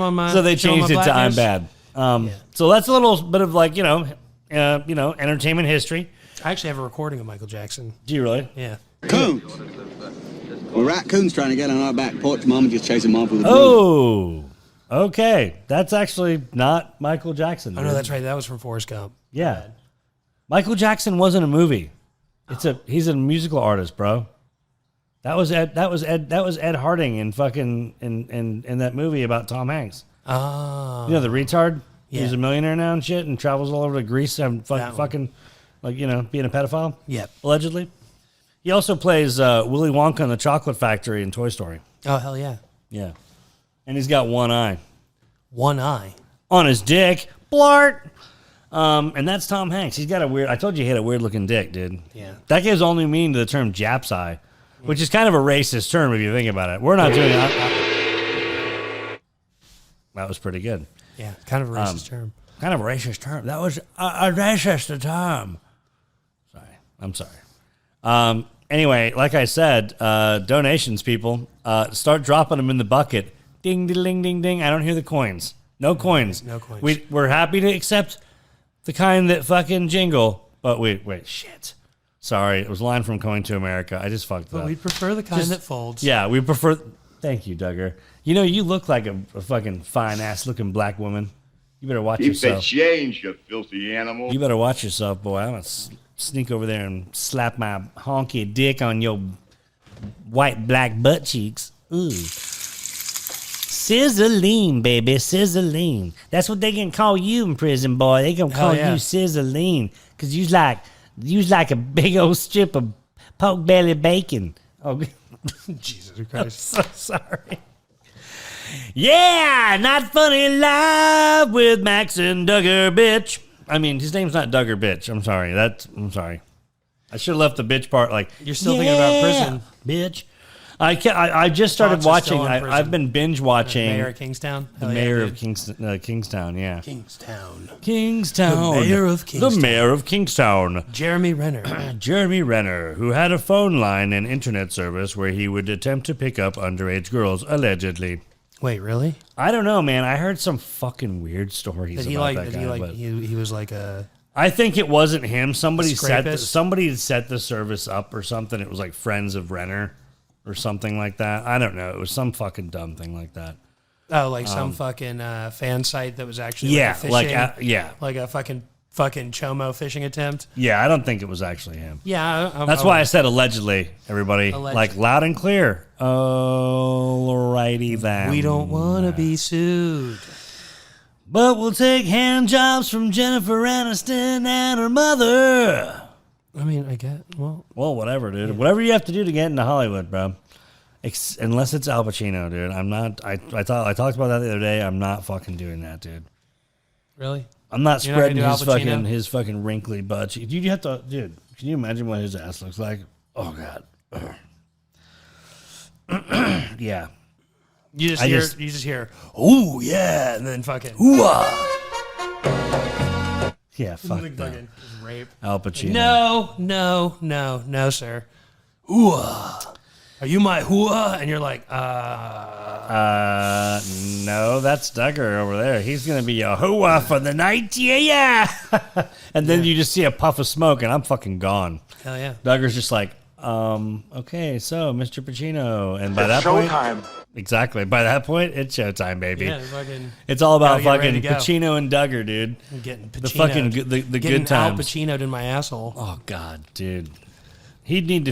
on my. So they shame on changed my it to I'm blackness. bad. So that's a little bit of like entertainment history. I actually have a recording of Michael Jackson. Do you really? Yeah. Coon. Well, raccoon's trying to get on our back porch. Mama just chasing mom with a broom. Oh, okay. That's actually not Michael Jackson. Oh no, dude. that's right. That was from Forrest Gump. Yeah. Michael Jackson wasn't a movie. He's a musical artist, bro. That was Ed Harding in fucking in that movie about Tom Hanks. Oh. You know the retard? Yeah. He's a millionaire now and shit and travels all over to Greece and That one. fucking like, being a pedophile. Yep. Allegedly. He also plays Willy Wonka in the Chocolate Factory in Toy Story. Oh hell yeah. Yeah. And he's got one eye. One eye. On his dick. Blart. And that's Tom Hanks. He's got I told you he had a weird looking dick, dude. Yeah. That gives only meaning to the term Jap's eye, which is kind of a racist term if you think about it. We're not doing that. That was pretty good. Yeah. Kind of a racist term. Kind of a racist term. That was a racist term. Sorry. I'm sorry. Anyway, like I said, donations, people, start dropping them in the bucket. Ding, ding, ding, ding, ding. I don't hear the coins. No coins. No coins. We're happy to accept the kind that fucking jingle. But wait, shit. Sorry, it was a line from Coming to America. I just fucked But up. we prefer the kind that folds. Yeah, we prefer. Thank you, Duggar. You look like a fucking fine ass looking black woman. You better watch Keep the yourself. change, you filthy animal. You better watch yourself, boy. I'm gonna sneak over there and slap my honky dick on your white black butt cheeks. Ooh. Sizzling, baby, sizzling. That's what they can call you in prison, boy. They gonna call yeah. you sizzling because you's like a big old strip of pork belly bacon. Oh, Jesus I'm Christ. so sorry. Yeah, not funny live with Max and Duggar, bitch. I mean, his name's not Duggar, bitch. I'm sorry. I'm sorry. I should have left the bitch part like. You're still thinking about prison. bitch. I just started Thoughts are still watching. on prison. I've been binge watching. Mayor of Kingstown. The Hell yeah, mayor dude. of Kingstown. Yeah. Kingstown. Kingstown. The mayor of The Kingstown. mayor of Kingstown. Jeremy Renner. Jeremy Renner, who had a phone line and internet service where he would attempt to pick up underage girls, allegedly. Wait, really? I don't know, man. I heard some fucking weird stories Did he about like? that Did guy. he like? but He was like a. I think it wasn't him. Somebody set scrapist? the service up or something. It was like Friends of Renner or something like that. I don't know. It was some fucking dumb thing like that. Oh, like some fucking fan site that was actually Yeah, like a fishing, yeah. like a fucking chomo fishing attempt. Yeah, I don't think it was actually him. Yeah, That's why I said allegedly, everybody. Alleged. Like loud and clear. Alrighty then. we don't want to be sued. But we'll take hand jobs from Jennifer Aniston and her mother. I mean, I get well. Well, whatever, dude. Whatever you have to do to get into Hollywood, bro. Unless it's Al Pacino, dude. I'm not. I talked about that the other day. I'm not fucking doing that, dude. Really? I'm not You're not spreading gonna do his Al Pacino? fucking wrinkly butt. You have to, dude. Can you imagine what his ass looks like? Oh god. Yeah. You just I hear. just- You just hear. Oh yeah, and then fucking. Yeah, fuck Like that. fucking rape. Al Pacino. No, sir. Ooh. Are you my hooah? And you're like, No, that's Duggar over there. He's gonna be a hooah for the night, yeah. And then you just see a puff of smoke, and I'm fucking gone. hell yeah. Duggar's just like, Okay, so Mr. Pacino, and by that point, exactly. By that point, it's showtime, baby. Yeah, fucking. It's all about Gotta get ready fucking to go. Pacino and Duggar, dude. I'm getting Pacino'd. The fucking the Getting good times. Al Pacino'd in my asshole. Oh God, dude. He'd need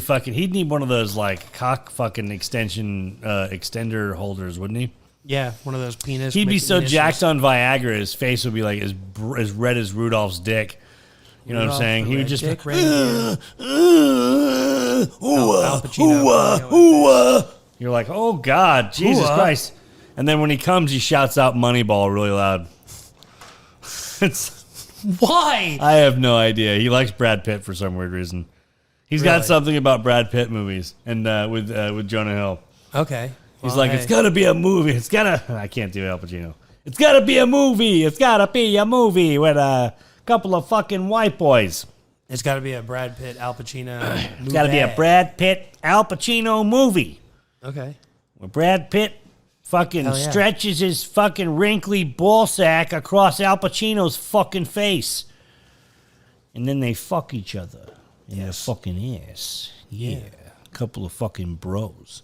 one of those like cock fucking extender holders, wouldn't he? Yeah, one of those penis. He'd be so initials. jacked on Viagra, his face would be like as red as Rudolph's dick. You know what I'm saying? He would just Dick Al Pacino. You're like, oh God, Jesus Christ! And then when he comes, he shouts out "Moneyball" really loud. Why? I have no idea. He likes Brad Pitt for some weird reason. He's got something about Brad Pitt movies and with Jonah Hill. Okay. He's like, it's gotta be a movie. It's gotta. I can't do Al Pacino. It's gotta be a movie. It's gotta be a movie with a couple of fucking white boys. It's got to be a Brad Pitt, Al Pacino. It's gotta be a Brad Pitt, Al Pacino movie. Okay. Where Brad Pitt fucking Hell yeah. stretches his fucking wrinkly ball sack across Al Pacino's fucking face. And then they fuck each other in their fucking ass. Yeah. A couple of fucking bros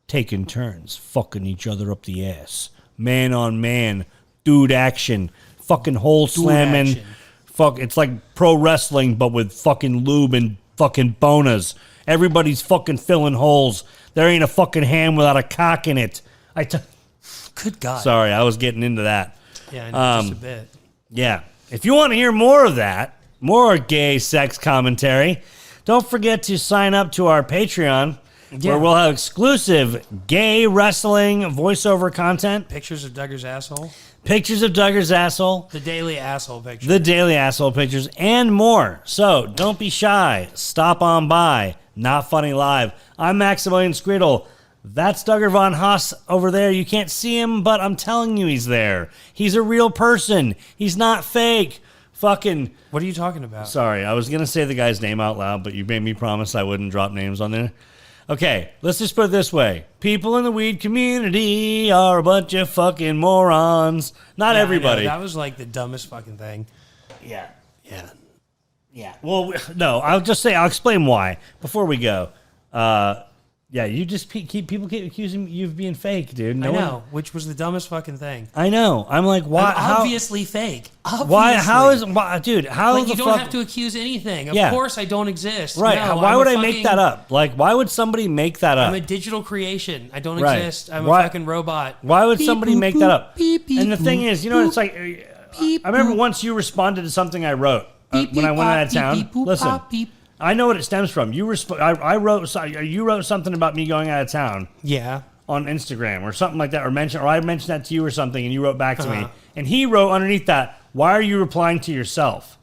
taking turns fucking each other up the ass. Man on man. Dude action. Fucking hole slamming. action. Fuck, it's like pro wrestling, but with fucking lube and fucking boners. Everybody's fucking filling holes. There ain't a fucking hand without a cock in it. Good God. Sorry, I was getting into that. Yeah, I know, just a bit. Yeah. If you want to hear more of that, more gay sex commentary, don't forget to sign up to our Patreon, where we'll have exclusive gay wrestling voiceover content. Pictures of Duggar's asshole. Pictures of Duggar's asshole. The daily asshole picture. The daily asshole pictures, and more. So don't be shy. Stop on by. Not Funny Live. I'm Maximilien Skreedle. That's Duggar Von Haas over there. You can't see him, but I'm telling you he's there. He's a real person. He's not fake. Fucking... What are you talking about? Sorry, I was going to say the guy's name out loud, but you made me promise I wouldn't drop names on there. Okay, let's just put it this way. People in the weed community are a bunch of fucking morons. Not everybody. That was like the dumbest fucking thing. Yeah. Yeah. Yeah. Well, no, I'll explain why before we go. Yeah, you just people keep accusing you of being fake, dude. I know, which was the dumbest fucking thing. I know. I'm like, why? I'm obviously fake. Obviously. Why? How is? Why, dude? How? Like, the you don't fuck, have to accuse anything. Of Yeah. course, I don't exist. Right. No, why I'm would a I make that up? Like, why would somebody make that up? I'm a digital creation. I don't Right. exist. I'm Why- a fucking robot. Why would Beep, somebody boop, make boop, that up? beep, beep, And the thing boop, is, you know, it's like beep, I remember boop. once you responded to something I wrote Beep, when I beep, went out of pop, beep, town. beep, boop, Listen. pop, beep. I know what it stems from. You you wrote something about me going out of town Yeah. on Instagram or something like that, or I mentioned that to you or something, and you wrote back to me, Uh-huh. and he wrote underneath that, "Why are you replying to yourself?"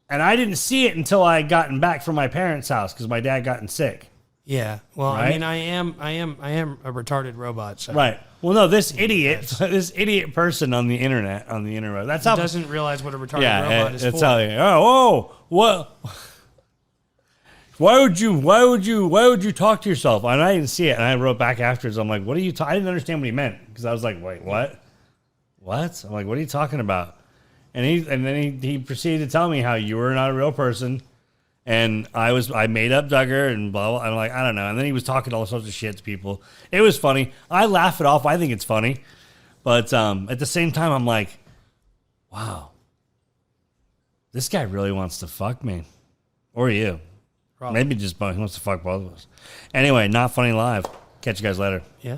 And I didn't see it until I had gotten back from my parents' house because my dad gotten sick. Yeah. Well, Right? I mean, I am a retarded robot. So Right. Well, no, this idiot person on the internet, that's how doesn't realize what a retarded robot is it's for. how what? Why would you talk to yourself? And I didn't see it, and I wrote back afterwards. I'm like, what are you? I didn't understand what he meant because I was like, wait, what? What? I'm like, what are you talking about? And then he proceeded to tell me how you were not a real person, and I made up Duggar and blah blah. I'm like, I don't know. And then he was talking all sorts of shit to people. It was funny. I laugh it off. I think it's funny, but at the same time, I'm like, wow, this guy really wants to fuck me, or you. Probably. Maybe just he wants to fuck both of us. Anyway, Not Funny Live. Catch you guys later. Yeah.